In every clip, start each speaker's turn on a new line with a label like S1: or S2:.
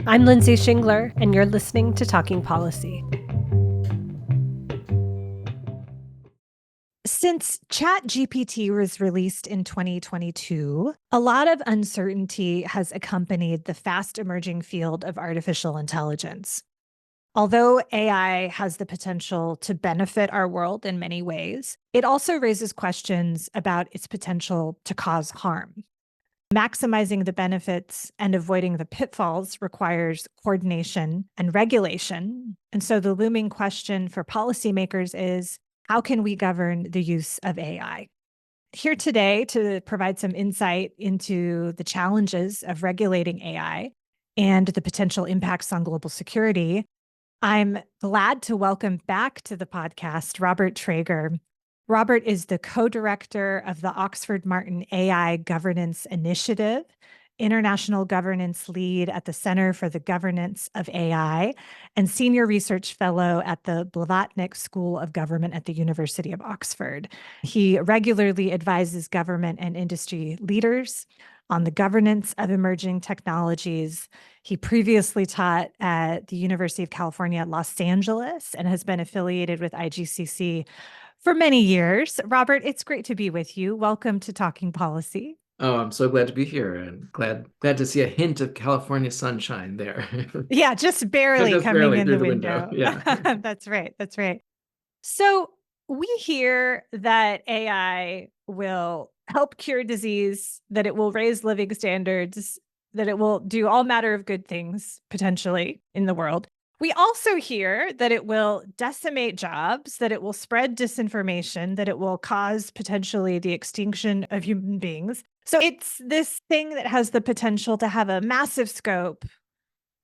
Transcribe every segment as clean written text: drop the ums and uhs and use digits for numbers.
S1: I'm Lindsay Shingler, and you're listening to Talking Policy. Since ChatGPT was released in 2022, a lot of uncertainty has accompanied the fast emerging field of artificial intelligence. Although AI has the potential to benefit our world in many ways, it also raises questions about its potential to cause harm. Maximizing the benefits and avoiding the pitfalls requires coordination and regulation. And so the looming question for policymakers is, how can we govern the use of AI? Here today to provide some insight into the challenges of regulating AI and the potential impacts on global security, I'm glad to welcome back to the podcast Robert Trager. Robert is the co-director of the Oxford Martin AI Governance Initiative, international governance lead at the Center for the Governance of AI, and senior research fellow at the Blavatnik School of Government at the University of Oxford. He regularly advises government and industry leaders on the governance of emerging technologies. He previously taught at the University of California at Los Angeles and has been affiliated with IGCC for many years. Robert, it's great to be with you. Welcome to Talking Policy.
S2: Oh, I'm so glad to be here and glad to see a hint of California sunshine there.
S1: Yeah, just barely
S2: Just
S1: coming
S2: barely
S1: in
S2: through
S1: the
S2: the window.
S1: window.
S2: Yeah.
S1: That's right. That's right. So we hear that AI will help cure disease, that it will raise living standards, that it will do all manner of good things potentially in the world. We also hear that it will decimate jobs, that it will spread disinformation, that it will cause potentially the extinction of human beings. So it's this thing that has the potential to have a massive scope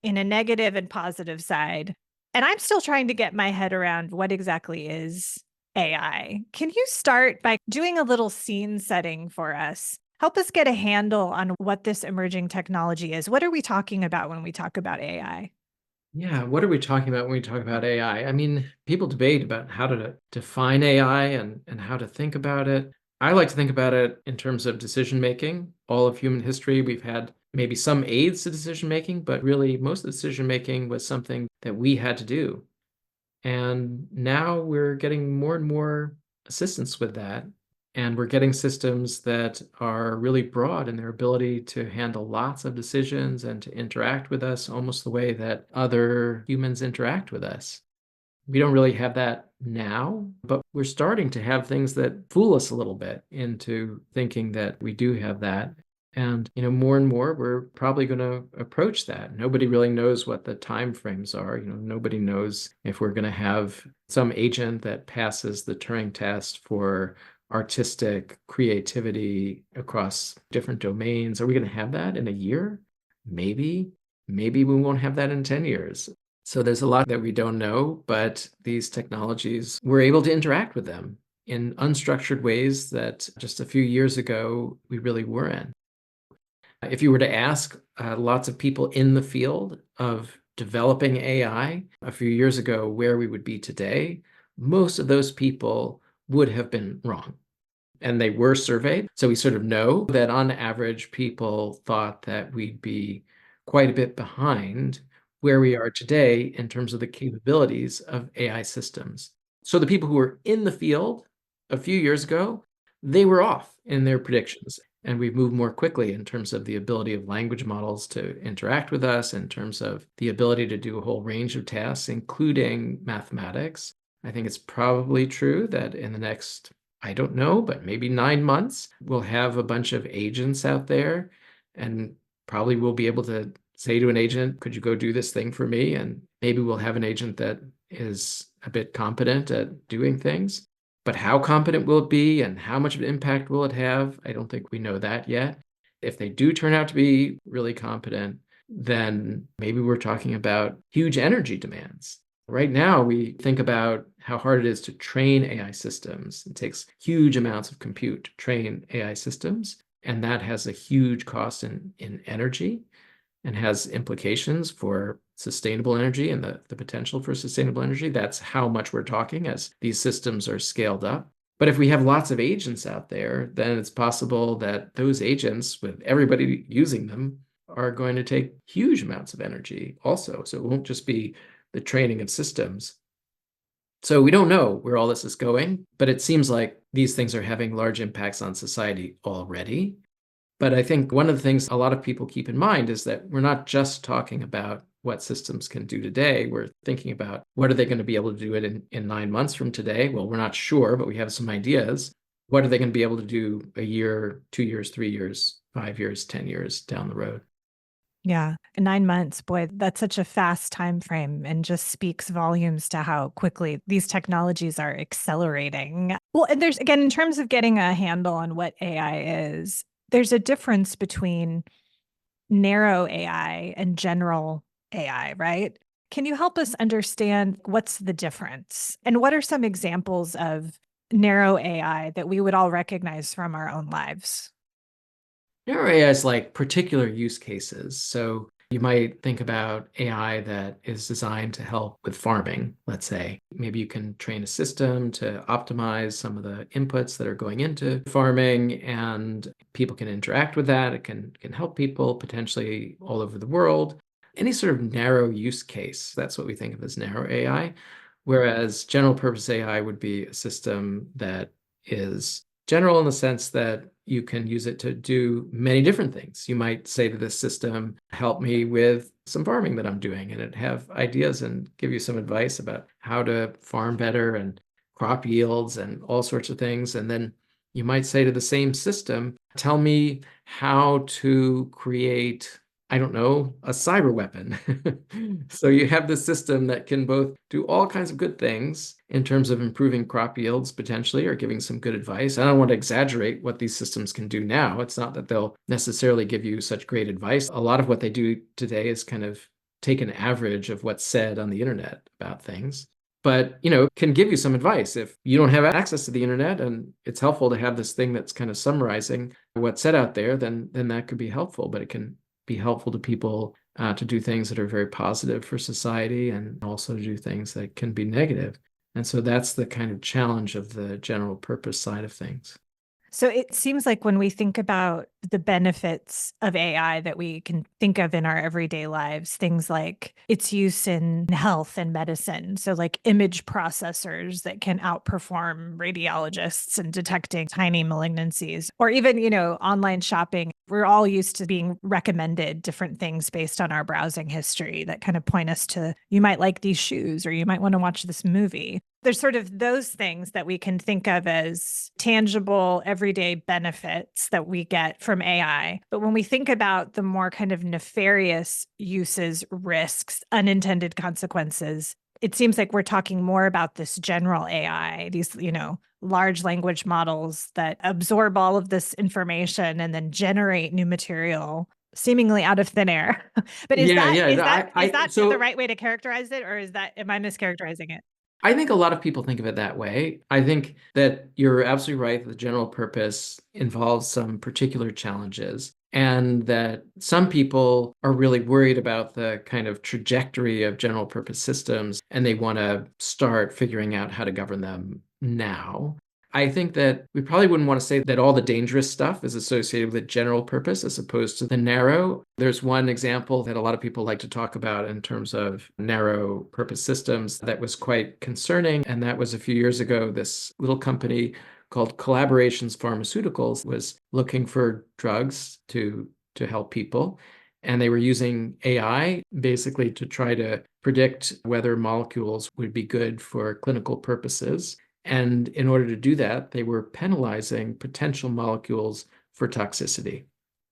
S1: in a negative and positive side. And I'm still trying to get my head around what exactly is AI. Can you start by doing a little scene setting for us? Help us get a handle on what this emerging technology is. What are we talking about when we talk about AI?
S2: Yeah, what are we talking about when we talk about AI? I mean, people debate about how to define AI and how to think about it. I like to think about it in terms of decision making. All of human history, we've had maybe some aids to decision making, but really most of the decision making was something that we had to do. And now we're getting more and more assistance with that. And we're getting systems that are really broad in their ability to handle lots of decisions and to interact with us almost the way that other humans interact with us. We don't really have that now, but we're starting to have things that fool us a little bit into thinking that we do have that. And more and more, we're probably going to approach that. Nobody really knows what the time frames are. Nobody knows if we're going to have some agent that passes the Turing test for artistic creativity across different domains. Are we going to have that in a year? Maybe. Maybe we won't have that in 10 years. So there's a lot that we don't know, but these technologies, we're able to interact with them in unstructured ways that just a few years ago we really weren't. If you were to ask lots of people in the field of developing AI a few years ago where we would be today, most of those people would have been wrong. And they were surveyed. So we sort of know that on average, people thought that we'd be quite a bit behind where we are today in terms of the capabilities of AI systems. So the people who were in the field a few years ago, they were off in their predictions. And we've moved more quickly in terms of the ability of language models to interact with us, in terms of the ability to do a whole range of tasks, including mathematics. I think it's probably true that in the next, I don't know, but maybe 9 months, we'll have a bunch of agents out there, and probably we'll be able to say to an agent, could you go do this thing for me? And maybe we'll have an agent that is a bit competent at doing things. But how competent will it be and how much of an impact will it have? I don't think we know that yet. If they do turn out to be really competent, then maybe we're talking about huge energy demands. Right now, we think about how hard it is to train AI systems. It takes huge amounts of compute to train AI systems, and that has a huge cost in energy and has implications for sustainable energy and the potential for sustainable energy. That's how much we're talking as these systems are scaled up. But if we have lots of agents out there, then it's possible that those agents, with everybody using them, are going to take huge amounts of energy also. So it won't just be the training of systems. So we don't know where all this is going, but it seems like these things are having large impacts on society already. But I think one of the things a lot of people keep in mind is that we're not just talking about what systems can do today. We're thinking about what are they going to be able to do it in 9 months from today? Well, we're not sure, but we have some ideas. What are they going to be able to do a year, 2 years, 3 years, 5 years, 10 years down the road?
S1: Yeah. 9 months, boy, that's such a fast time frame and just speaks volumes to how quickly these technologies are accelerating. Well, and there's, again, in terms of getting a handle on what AI is, there's a difference between narrow AI and general AI, right? Can you help us understand what's the difference? And what are some examples of narrow AI that we would all recognize from our own lives?
S2: Narrow AI is like particular use cases. So you might think about AI that is designed to help with farming, let's say. Maybe you can train a system to optimize some of the inputs that are going into farming, and people can interact with that. It can help people potentially all over the world. Any sort of narrow use case, that's what we think of as narrow AI. Whereas general purpose AI would be a system that is general in the sense that you can use it to do many different things. You might say to this system, help me with some farming that I'm doing, and it have ideas and give you some advice about how to farm better and crop yields and all sorts of things. And then you might say to the same system, tell me how to create, I don't know, a cyber weapon. So you have this system that can both do all kinds of good things in terms of improving crop yields potentially, or giving some good advice. I don't want to exaggerate what these systems can do now. It's not that they'll necessarily give you such great advice. A lot of what they do today is kind of take an average of what's said on the internet about things. But, can give you some advice. If you don't have access to the internet and it's helpful to have this thing that's kind of summarizing what's said out there, then that could be helpful. But it can be helpful to people to do things that are very positive for society, and also to do things that can be negative. And so that's the kind of challenge of the general purpose side of things.
S1: So it seems like when we think about the benefits of AI that we can think of in our everyday lives, things like its use in health and medicine. So, like image processors that can outperform radiologists in detecting tiny malignancies, or even, online shopping. We're all used to being recommended different things based on our browsing history that kind of point us to, you might like these shoes, or you might want to watch this movie. There's sort of those things that we can think of as tangible, everyday benefits that we get from AI. But when we think about the more kind of nefarious uses, risks, unintended consequences, it seems like we're talking more about this general AI, these, large language models that absorb all of this information and then generate new material seemingly out of thin air. But is
S2: Yeah,
S1: that
S2: yeah.
S1: is
S2: No,
S1: that is that the
S2: so
S1: right way to characterize it, or am I mischaracterizing it?
S2: I think a lot of people think of it that way. I think that you're absolutely right that the general purpose involves some particular challenges, and that some people are really worried about the kind of trajectory of general purpose systems, and they want to start figuring out how to govern them now. I think that we probably wouldn't want to say that all the dangerous stuff is associated with general purpose as opposed to the narrow. There's one example that a lot of people like to talk about in terms of narrow purpose systems that was quite concerning. And that was a few years ago, this little company called Collaborations Pharmaceuticals was looking for drugs to help people. And they were using AI basically to try to predict whether molecules would be good for clinical purposes. And in order to do that, they were penalizing potential molecules for toxicity.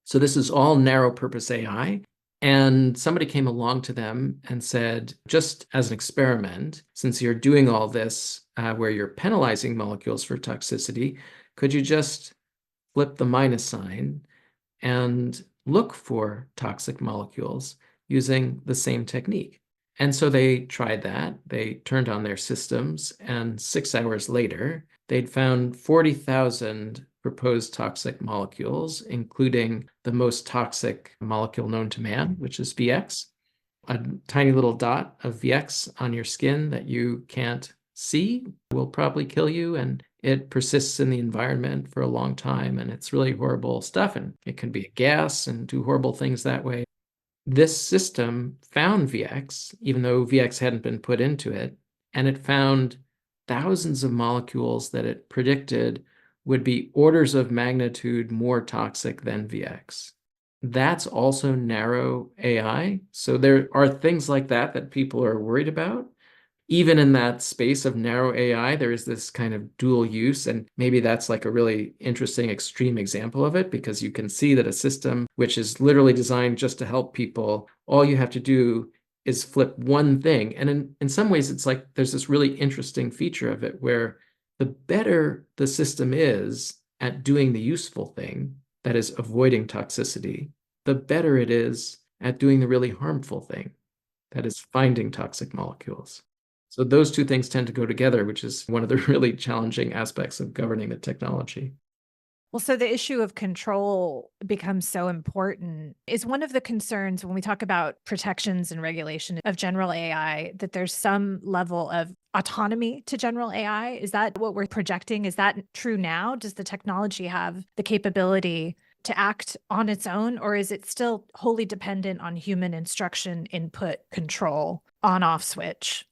S2: So this is all narrow purpose AI. And somebody came along to them and said, just as an experiment, since you're doing all this where you're penalizing molecules for toxicity, could you just flip the minus sign and look for toxic molecules using the same technique? And so they tried that. They turned on their systems, and 6 hours later, they'd found 40,000 proposed toxic molecules, including the most toxic molecule known to man, which is VX, a tiny little dot of VX on your skin that you can't see will probably kill you and it persists in the environment for a long time, and it's really horrible stuff, and it can be a gas and do horrible things that way. This system found VX, even though VX hadn't been put into it, and it found thousands of molecules that it predicted would be orders of magnitude more toxic than VX. That's also narrow AI. So there are things like that that people are worried about. Even in that space of narrow AI, there is this kind of dual use. And maybe that's like a really interesting extreme example of it, because you can see that a system which is literally designed just to help people, all you have to do is flip one thing. And in some ways, it's like there's this really interesting feature of it where the better the system is at doing the useful thing, that is avoiding toxicity, the better it is at doing the really harmful thing, that is finding toxic molecules. So those two things tend to go together, which is one of the really challenging aspects of governing the technology.
S1: Well, so the issue of control becomes so important. Is one of the concerns when we talk about protections and regulation of general AI that there's some level of autonomy to general AI? Is that what we're projecting? Is that true now? Does the technology have the capability to act on its own, or is it still wholly dependent on human instruction, input, control, on-off switch?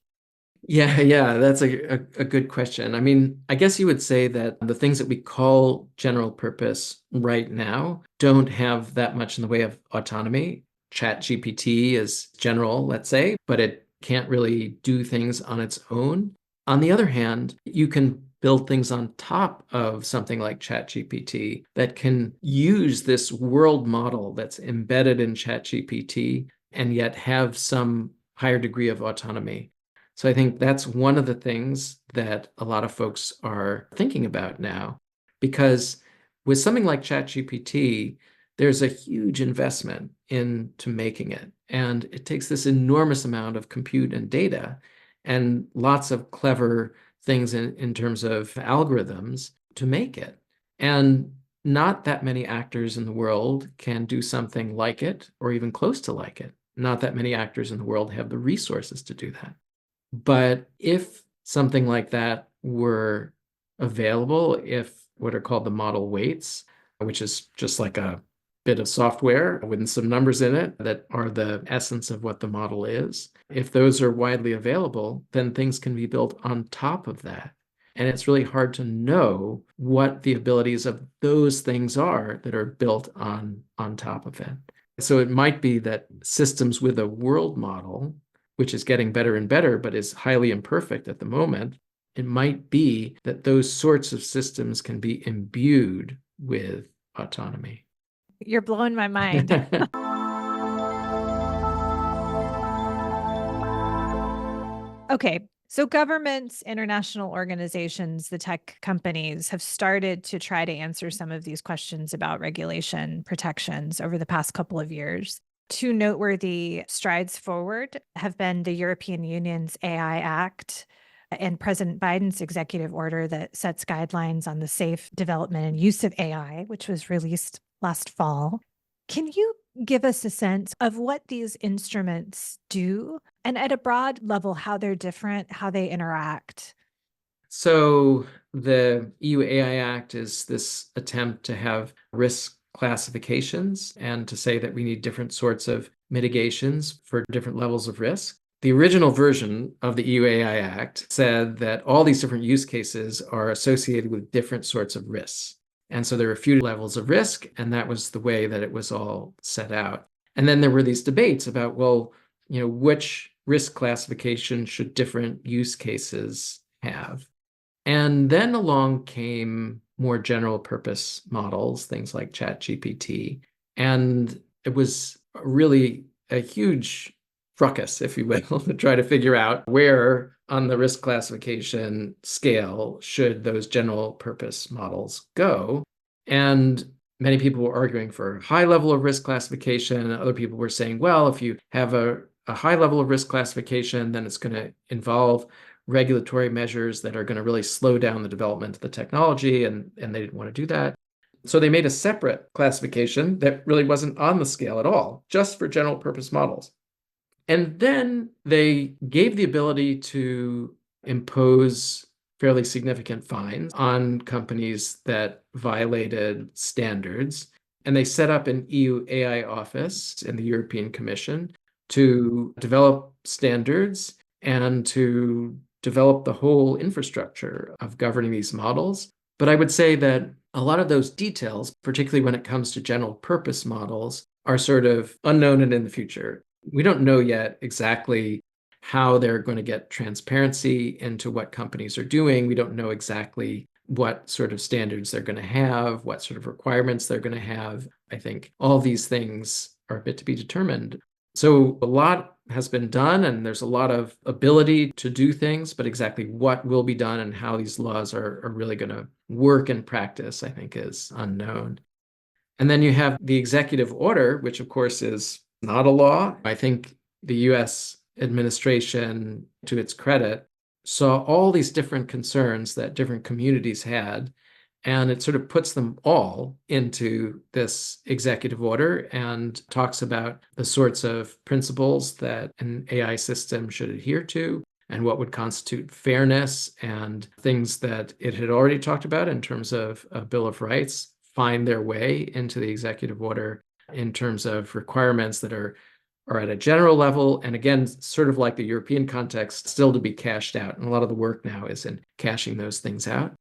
S2: Yeah, that's a good question. I mean, I guess you would say that the things that we call general purpose right now don't have that much in the way of autonomy. ChatGPT is general, let's say, but it can't really do things on its own. On the other hand, you can build things on top of something like ChatGPT that can use this world model that's embedded in ChatGPT and yet have some higher degree of autonomy. So I think that's one of the things that a lot of folks are thinking about now, because with something like ChatGPT, there's a huge investment into making it. And it takes this enormous amount of compute and data and lots of clever things in terms of algorithms to make it. And not that many actors in the world can do something like it or even close to like it. Not that many actors in the world have the resources to do that. But if something like that were available, if what are called the model weights, which is just like a bit of software with some numbers in it that are the essence of what the model is, if those are widely available, then things can be built on top of that. And it's really hard to know what the abilities of those things are that are built on top of it. So it might be that systems with a world model, which is getting better and better, but is highly imperfect at the moment, it might be that those sorts of systems can be imbued with autonomy.
S1: You're blowing my mind. Okay. So governments, international organizations, the tech companies have started to try to answer some of these questions about regulation protections over the past couple of years. Two noteworthy strides forward have been the European Union's AI Act and President Biden's executive order that sets guidelines on the safe development and use of AI, which was released last fall. Can you give us a sense of what these instruments do and at a broad level, how they're different, how they interact?
S2: So the EU AI Act is this attempt to have risk classifications and to say that we need different sorts of mitigations for different levels of risk. The original version of the EU AI Act said that all these different use cases are associated with different sorts of risks. And so there are a few levels of risk, and that was the way that it was all set out. And then there were these debates about, well, which risk classification should different use cases have? And then along came more general purpose models, things like ChatGPT. And it was really a huge fracas, if you will, to try to figure out where on the risk classification scale should those general purpose models go. And many people were arguing for a high level of risk classification. Other people were saying, well, if you have a high level of risk classification, then it's going to involve regulatory measures that are going to really slow down the development of the technology, and they didn't want to do that. So they made a separate classification that really wasn't on the scale at all, just for general purpose models. And then they gave the ability to impose fairly significant fines on companies that violated standards. And they set up an EU AI office in the European Commission to develop standards and to develop the whole infrastructure of governing these models. But I would say that a lot of those details, particularly when it comes to general purpose models, are sort of unknown and in the future. We don't know yet exactly how they're going to get transparency into what companies are doing. We don't know exactly what sort of standards they're going to have, what sort of requirements they're going to have. I think all these things are a bit to be determined. So a lot has been done, and there's a lot of ability to do things, but exactly what will be done and how these laws are really going to work in practice, I think, is unknown. And then you have the executive order, which of course is not a law. I think the US administration, to its credit, saw all these different concerns that different communities had, and it sort of puts them all into this executive order and talks about the sorts of principles that an AI system should adhere to and what would constitute fairness, and things that it had already talked about in terms of a Bill of Rights find their way into the executive order in terms of requirements that are at a general level. And again, sort of like the European context, still to be cashed out. And a lot of the work now is in cashing those things out.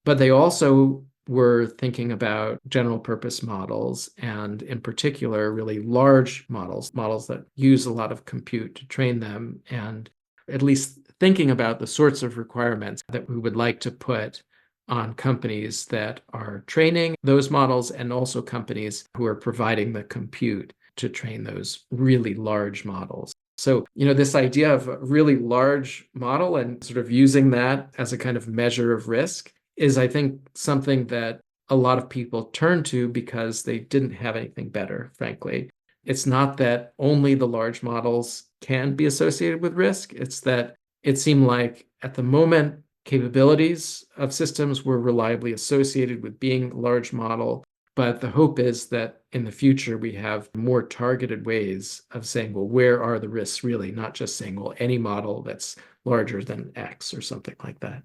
S2: But they also were thinking about general purpose models, and in particular, really large models, models that use a lot of compute to train them, and at least thinking about the sorts of requirements that we would like to put on companies that are training those models, and also companies who are providing the compute to train those really large models. So, this idea of a really large model and sort of using that as a kind of measure of risk is, I think, something that a lot of people turn to because they didn't have anything better, frankly. It's not that only the large models can be associated with risk. It's that it seemed like at the moment, capabilities of systems were reliably associated with being a large model. But the hope is that in the future, we have more targeted ways of saying, well, where are the risks really? Not just saying, well, any model that's larger than X or something like that.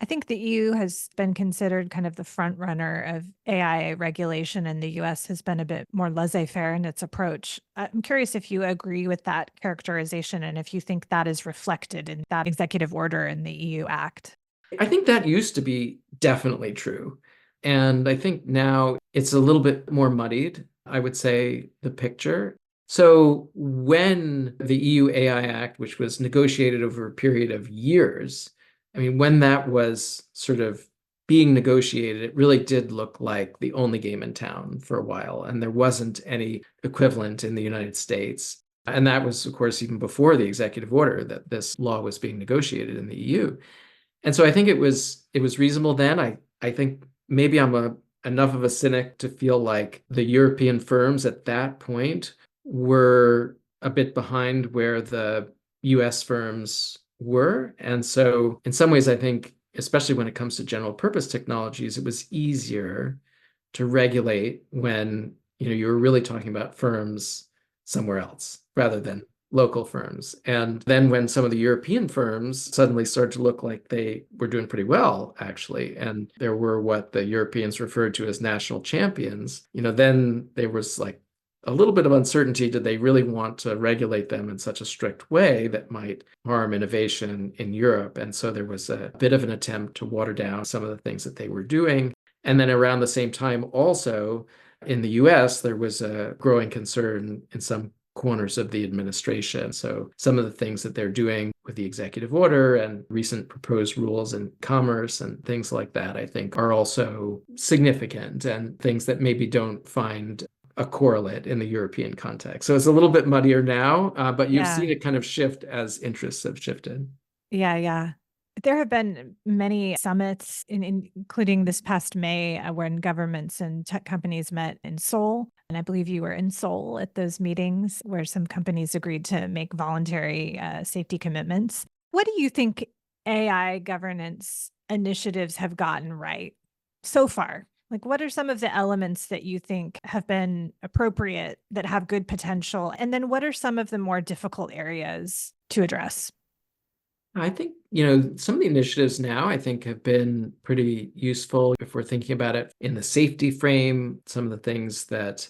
S1: I think the EU has been considered kind of the front runner of AI regulation, and the US has been a bit more laissez-faire in its approach. I'm curious if you agree with that characterization and if you think that is reflected in that executive order in the EU Act.
S2: I think that used to be definitely true. And I think now it's a little bit more muddied, I would say, the picture. So when the EU AI Act, which was negotiated over a period of years, I mean, when that was sort of being negotiated, it really did look like the only game in town for a while. And there wasn't any equivalent in the United States. And that was, of course, even before the executive order that this law was being negotiated in the EU. And so I think it was reasonable then. I think maybe I'm enough of a cynic to feel like the European firms at that point were a bit behind where the US firms were. And so in some ways, I think, especially when it comes to general purpose technologies, it was easier to regulate when you were really talking about firms somewhere else rather than local firms. And then when some of the European firms suddenly started to look like they were doing pretty well, actually, and there were what the Europeans referred to as national champions, then there was like a little bit of uncertainty. Did they really want to regulate them in such a strict way that might harm innovation in Europe? And so there was a bit of an attempt to water down some of the things that they were doing. And then around the same time, also in the US, there was a growing concern in some corners of the administration. So some of the things that they're doing with the executive order and recent proposed rules in commerce and things like that, I think are also significant and things that maybe don't find a correlate in the European context. So it's a little bit muddier now, but you've seen it kind of shift as interests have shifted.
S1: Yeah, yeah. There have been many summits, including this past May, when governments and tech companies met in Seoul. And I believe you were in Seoul at those meetings where some companies agreed to make voluntary safety commitments. What do you think AI governance initiatives have gotten right so far? Like, what are some of the elements that you think have been appropriate, that have good potential? And then what are some of the more difficult areas to address?
S2: I think, some of the initiatives now I think have been pretty useful if we're thinking about it in the safety frame. Some of the things that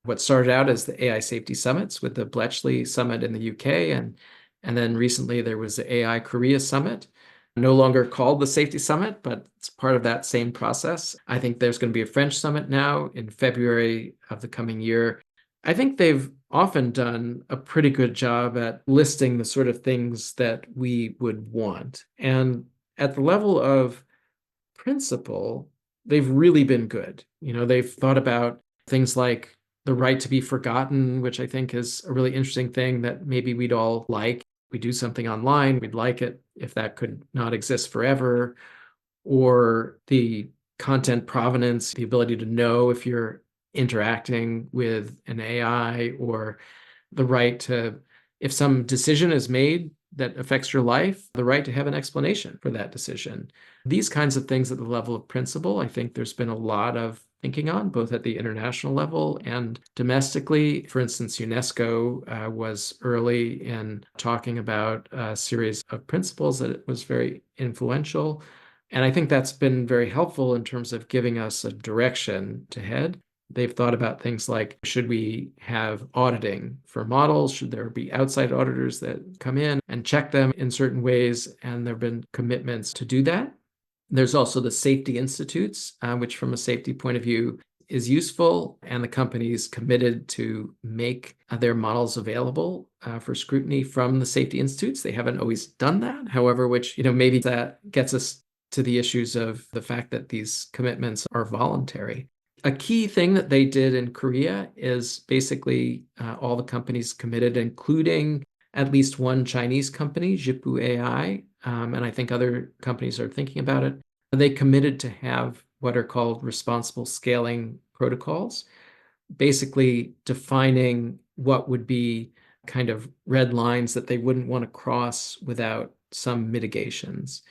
S2: what started out as the AI safety summits with the Bletchley Summit in the UK, and then recently there was the AI Korea Summit, no longer called the Safety Summit, but it's part of that same process. I think there's going to be a French summit now in February of the coming year. I think they've often done a pretty good job at listing the sort of things that we would want. And at the level of principle, they've really been good. They've thought about things like the right to be forgotten, which I think is a really interesting thing that maybe we'd all like. We do something online, we'd like it if that could not exist forever, or the content provenance, the ability to know if you're interacting with an AI, or the right to, if some decision is made that affects your life, the right to have an explanation for that decision. These kinds of things at the level of principle, I think there's been a lot of thinking on, both at the international level and domestically. For instance, UNESCO was early in talking about a series of principles that was very influential. And I think that's been very helpful in terms of giving us a direction to head. They've thought about things like, should we have auditing for models? Should there be outside auditors that come in and check them in certain ways? And there have been commitments to do that. There's also the safety institutes, which from a safety point of view is useful, and the companies committed to make their models available for scrutiny from the safety institutes. They haven't always done that, however, which, maybe that gets us to the issues of the fact that these commitments are voluntary. A key thing that they did in Korea is basically all the companies committed, including at least one Chinese company, Zhipu AI, and I think other companies are thinking about it. They committed to have what are called responsible scaling protocols, basically defining what would be kind of red lines that they wouldn't want to cross without some mitigations.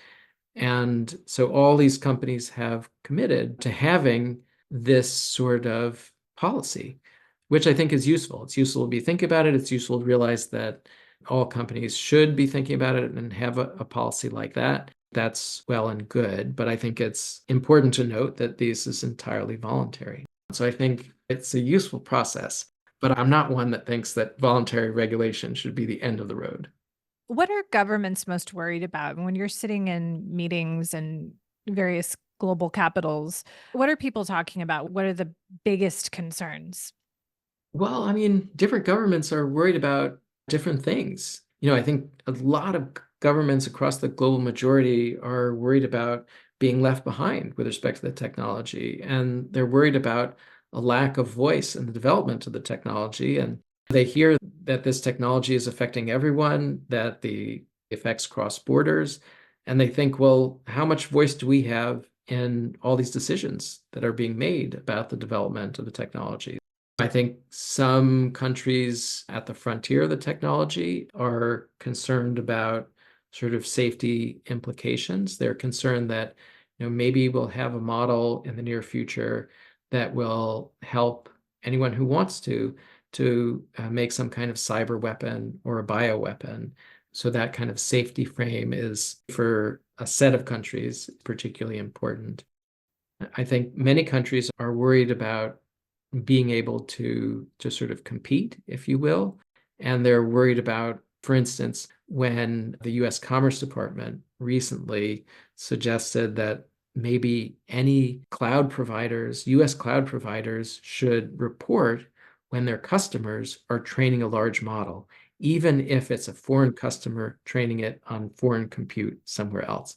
S2: And so all these companies have committed to having this sort of policy, which I think is useful. It's useful to be thinking about it. It's useful to realize that all companies should be thinking about it and have a policy like that. That's well and good, but I think it's important to note that this is entirely voluntary. So I think it's a useful process, but I'm not one that thinks that voluntary regulation should be the end of the road.
S1: What are governments most worried about when you're sitting in meetings in various global capitals? What are people talking about? What are the biggest concerns?
S2: Well, I mean, different governments are worried about different things. I think a lot of governments across the global majority are worried about being left behind with respect to the technology. And they're worried about a lack of voice in the development of the technology. And they hear that this technology is affecting everyone, that the effects cross borders. And they think, well, how much voice do we have in all these decisions that are being made about the development of the technology? I think some countries at the frontier of the technology are concerned about sort of safety implications. They're concerned that, maybe we'll have a model in the near future that will help anyone who wants to make some kind of cyber weapon or a bioweapon. So that kind of safety frame is, for a set of countries, particularly important. I think many countries are worried about being able to sort of compete, if you will. And they're worried about, for instance, when the US Commerce Department recently suggested that maybe any cloud providers, US cloud providers, should report when their customers are training a large model, even if it's a foreign customer training it on foreign compute somewhere else.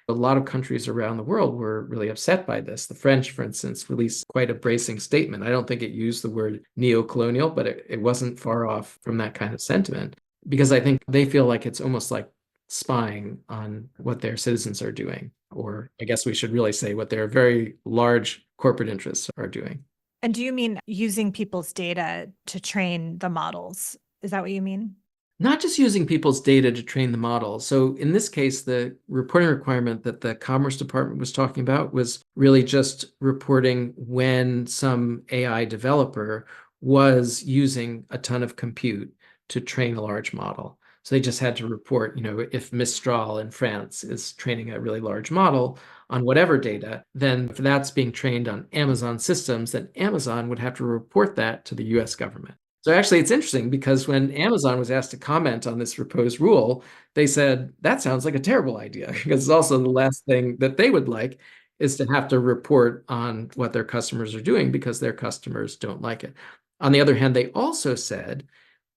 S2: A lot of countries around the world were really upset by this. The French, for instance, released quite a bracing statement. I don't think it used the word neo-colonial, but it wasn't far off from that kind of sentiment, because I think they feel like it's almost like spying on what their citizens are doing, or I guess we should really say what their very large corporate interests are doing.
S1: And do you mean using people's data to train the models? Is that what you mean?
S2: Not just using people's data to train the model. So in this case, the reporting requirement that the Commerce Department was talking about was really just reporting when some AI developer was using a ton of compute to train a large model. So they just had to report, if Mistral in France is training a really large model on whatever data, then if that's being trained on Amazon systems, then Amazon would have to report that to the US government. So actually, it's interesting because when Amazon was asked to comment on this proposed rule, they said, that sounds like a terrible idea, because it's also the last thing that they would like is to have to report on what their customers are doing because their customers don't like it. On the other hand, they also said,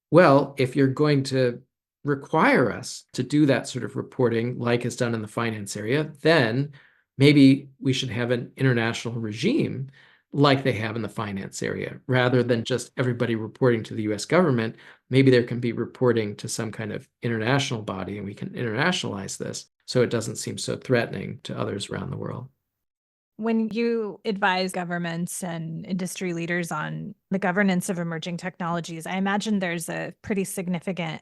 S2: well, if you're going to require us to do that sort of reporting like is done in the finance area, then maybe we should have an international regime like they have in the finance area, rather than just everybody reporting to the US government. Maybe there can be reporting to some kind of international body, and we can internationalize this so it doesn't seem so threatening to others around the world.
S1: When you advise governments and industry leaders on the governance of emerging technologies, I imagine there's a pretty significant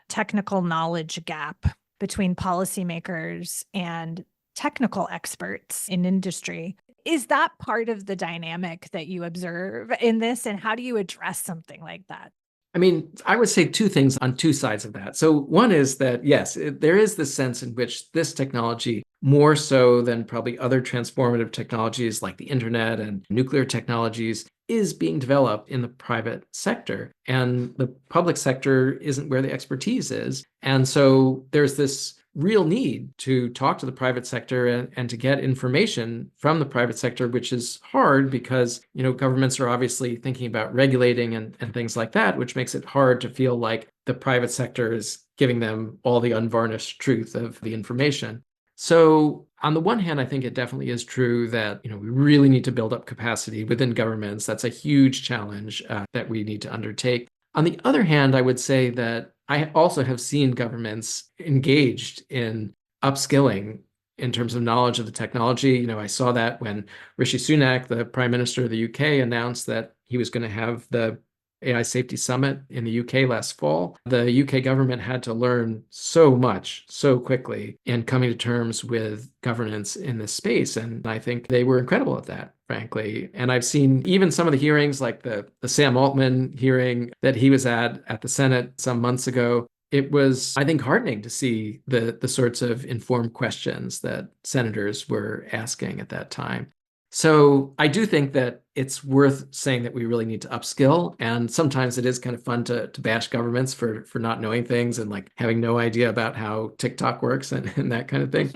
S1: technical knowledge gap between policymakers and technical experts in industry. Is that part of the dynamic that you observe in this? And how do you address something like that?
S2: I mean, I would say two things on two sides of that. So one is that, yes, there is this sense in which this technology, more so than probably other transformative technologies like the internet and nuclear technologies, is being developed in the private sector. And the public sector isn't where the expertise is. And so there's this real need to talk to the private sector and to get information from the private sector, which is hard because, governments are obviously thinking about regulating and things like that, which makes it hard to feel like the private sector is giving them all the unvarnished truth of the information. So on the one hand, I think it definitely is true that, we really need to build up capacity within governments. That's a huge challenge that we need to undertake. On the other hand, I would say that I also have seen governments engaged in upskilling in terms of knowledge of the technology. I saw that when Rishi Sunak, the Prime Minister of the UK, announced that he was going to have the AI Safety Summit in the UK last fall. The UK government had to learn so much so quickly in coming to terms with governance in this space. And I think they were incredible at that, frankly. And I've seen even some of the hearings, like the Sam Altman hearing that he was at the Senate some months ago. It was, I think, heartening to see the sorts of informed questions that senators were asking at that time. So I do think that it's worth saying that we really need to upskill. And sometimes it is kind of fun to bash governments for not knowing things and like having no idea about how TikTok works and that kind of thing.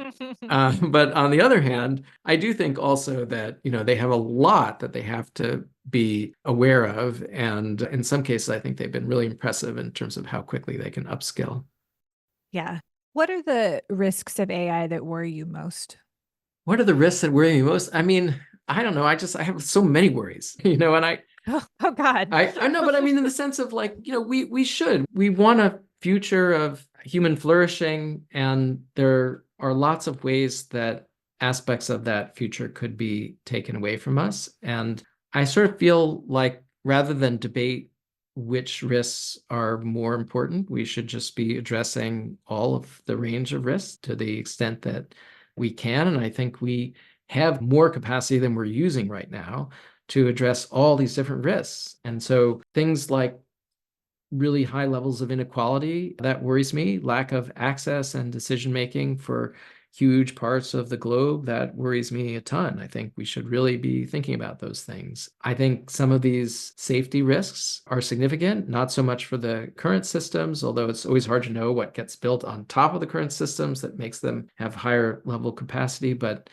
S2: But on the other hand, I do think also that, they have a lot that they have to be aware of. And in some cases, I think they've been really impressive in terms of how quickly they can upskill.
S1: Yeah. What are the risks of AI that worry you most?
S2: What are the risks that worry me most? I mean, I don't know. I have so many worries, and
S1: Oh God.
S2: I know, but I mean, in the sense of like, we want a future of human flourishing, and there are lots of ways that aspects of that future could be taken away from us. And I sort of feel like rather than debate which risks are more important, we should just be addressing all of the range of risks to the extent that we can. And I think we have more capacity than we're using right now to address all these different risks. And so things like really high levels of inequality, that worries me. Lack of access and decision making for huge parts of the globe, that worries me a ton. I think we should really be thinking about those things. I think some of these safety risks are significant, not so much for the current systems, although it's always hard to know what gets built on top of the current systems that makes them have higher level capacity. But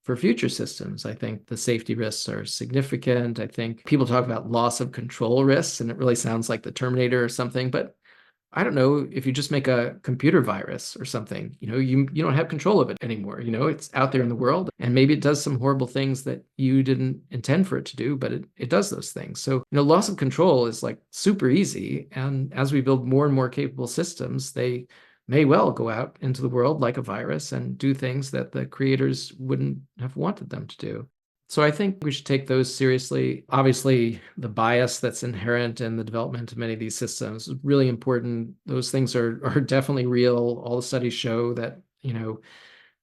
S2: for future systems, I think the safety risks are significant. I think people talk about loss of control risks, and it really sounds like the Terminator or something, but I don't know, if you just make a computer virus or something, you don't have control of it anymore. It's out there in the world, and maybe it does some horrible things that you didn't intend for it to do, but it does those things. So, loss of control is like super easy. And as we build more and more capable systems, they may well go out into the world like a virus and do things that the creators wouldn't have wanted them to do. So I think we should take those seriously. Obviously, the bias that's inherent in the development of many of these systems is really important. Those things are definitely real. All the studies show that,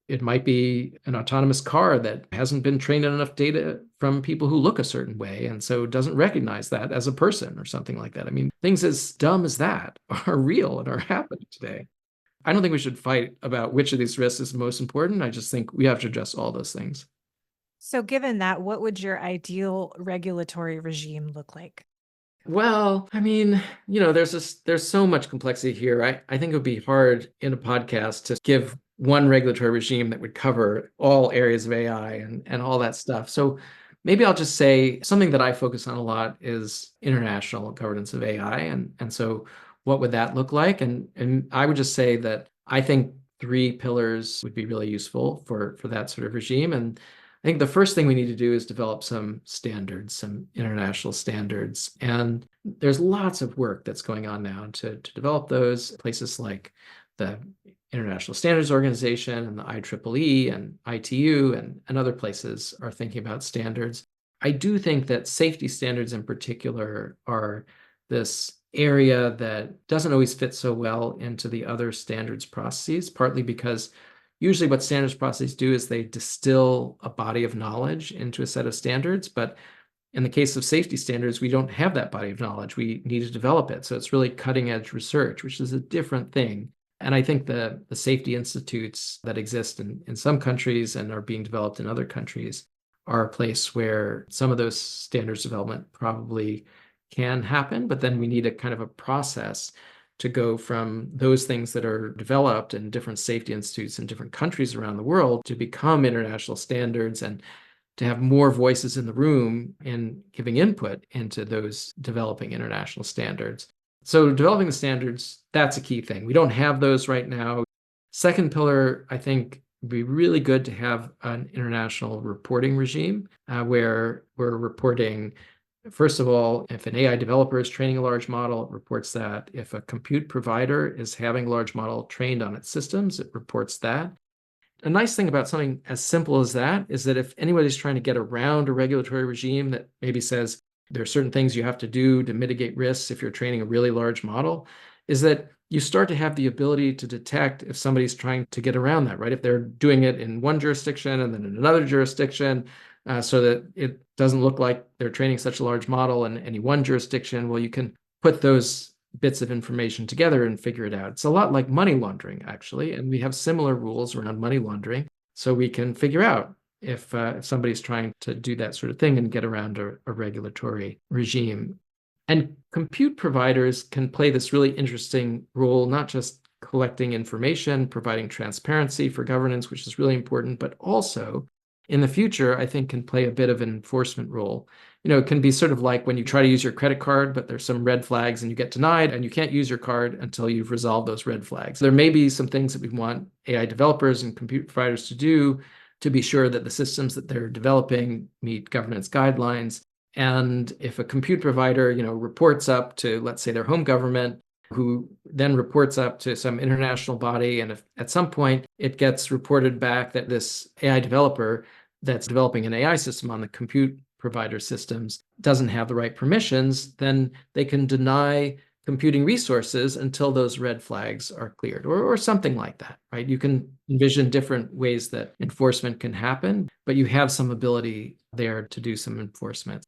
S2: It might be an autonomous car that hasn't been trained on enough data from people who look a certain way and so doesn't recognize that as a person or something like that. I mean, things as dumb as that are real and are happening today. I don't think we should fight about which of these risks is most important. I just think we have to address all those things.
S1: So, given that, what would your ideal regulatory regime look like?
S2: Well, I mean, there's so much complexity here. I think it would be hard in a podcast to give one regulatory regime that would cover all areas of AI and all that stuff. So maybe I'll just say something that I focus on a lot is international governance of AI. And so what would that look like? And I would just say that I think three pillars would be really useful for that sort of regime. And I think the first thing we need to do is develop some standards, some international standards. And there's lots of work that's going on now to develop those. Places like the International Standards Organization and the IEEE and ITU and other places are thinking about standards. I do think that safety standards in particular are this area that doesn't always fit so well into the other standards processes, partly because usually what standards processes do is they distill a body of knowledge into a set of standards. But in the case of safety standards, we don't have that body of knowledge. We need to develop it. So it's really cutting edge research, which is a different thing. And I think the safety institutes that exist in some countries and are being developed in other countries are a place where some of those standards development probably can happen, but then we need a kind of a process to go from those things that are developed in different safety institutes in different countries around the world to become international standards and to have more voices in the room in giving input into those developing international standards. So developing the standards, that's a key thing. We don't have those right now. Second pillar, I think, would be really good to have an international reporting regime where we're reporting. First of all, if an AI developer is training a large model, it reports that. If a compute provider is having a large model trained on its systems, it reports that. A nice thing about something as simple as that is that if anybody's trying to get around a regulatory regime that maybe says there are certain things you have to do to mitigate risks if you're training a really large model, is that you start to have the ability to detect if somebody's trying to get around that, right? If they're doing it in one jurisdiction and then in another jurisdiction, so that it doesn't look like they're training such a large model in any one jurisdiction, well, you can put those bits of information together and figure it out. It's a lot like money laundering, actually, and we have similar rules around money laundering, so we can figure out if somebody's trying to do that sort of thing and get around a regulatory regime. And compute providers can play this really interesting role, not just collecting information, providing transparency for governance, which is really important, but also in the future, I think can play a bit of an enforcement role. It can be sort of like when you try to use your credit card, but there's some red flags and you get denied and you can't use your card until you've resolved those red flags. There may be some things that we want AI developers and compute providers to do to be sure that the systems that they're developing meet governance guidelines. And if a compute provider, reports up to, let's say, their home government, who then reports up to some international body, and if at some point it gets reported back that this AI developer that's developing an AI system on the compute provider systems doesn't have the right permissions, then they can deny computing resources until those red flags are cleared, or something like that, right? You can envision different ways that enforcement can happen, but you have some ability there to do some enforcement.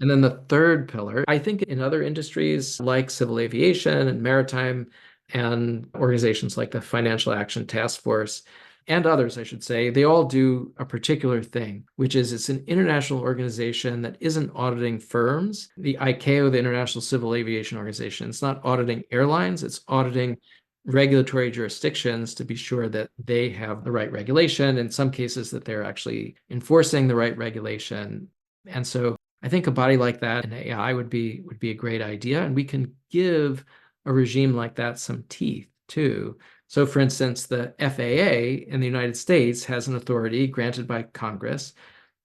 S2: And then the third pillar, I think in other industries like civil aviation and maritime and organizations like the Financial Action Task Force and others, I should say, they all do a particular thing, which is it's an international organization that isn't auditing firms. The ICAO, the International Civil Aviation Organization, it's not auditing airlines, it's auditing regulatory jurisdictions to be sure that they have the right regulation, in some cases that they're actually enforcing the right regulation. And so I think a body like that in AI would be a great idea, and we can give a regime like that some teeth too. So, for instance, the FAA in the United States has an authority granted by Congress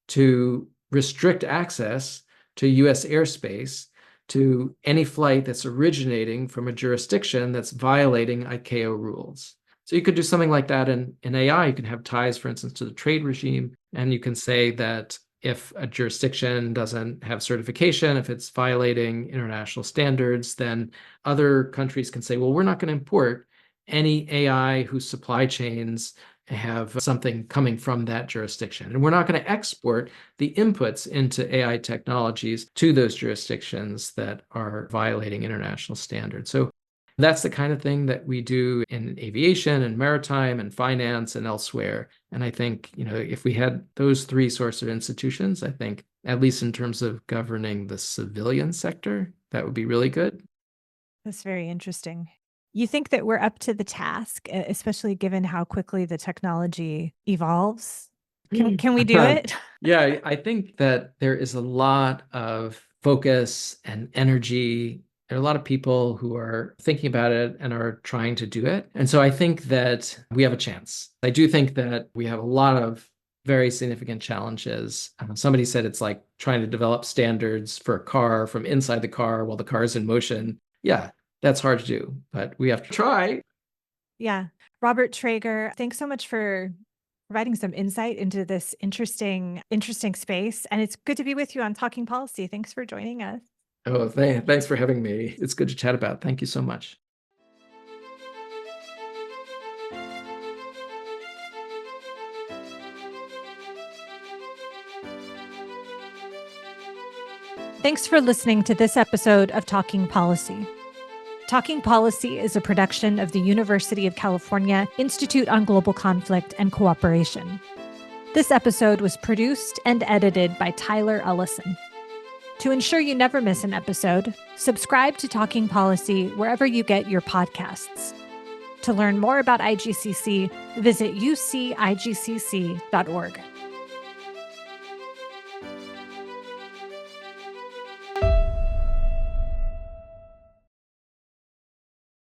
S2: to restrict access to U.S. airspace to any flight that's originating from a jurisdiction that's violating ICAO rules. So you could do something like that in AI. You can have ties, for instance, to the trade regime, and you can say that if a jurisdiction doesn't have certification, if it's violating international standards, then other countries can say, well, we're not going to import any AI whose supply chains have something coming from that jurisdiction. And we're not going to export the inputs into AI technologies to those jurisdictions that are violating international standards. So that's the kind of thing that we do in aviation and maritime and finance and elsewhere. And I think, if we had those three sorts of institutions, I think, at least in terms of governing the civilian sector, that would be really good.
S1: That's very interesting. You think that we're up to the task, especially given how quickly the technology evolves? Can we do it?
S2: Yeah, I think that there is a lot of focus and energy. There are a lot of people who are thinking about it and are trying to do it. And so I think that we have a chance. I do think that we have a lot of very significant challenges. Somebody said it's like trying to develop standards for a car from inside the car while the car is in motion. Yeah, that's hard to do, but we have to try.
S1: Yeah. Robert Trager, thanks so much for providing some insight into this interesting space. And it's good to be with you on Talking Policy. Thanks for joining us.
S2: Oh, thanks for having me. It's good to chat about. Thank you so much.
S1: Thanks for listening to this episode of Talking Policy. Talking Policy is a production of the University of California Institute on Global Conflict and Cooperation. This episode was produced and edited by Tyler Ellison. To ensure you never miss an episode, subscribe to Talking Policy wherever you get your podcasts. To learn more about IGCC, visit ucigcc.org.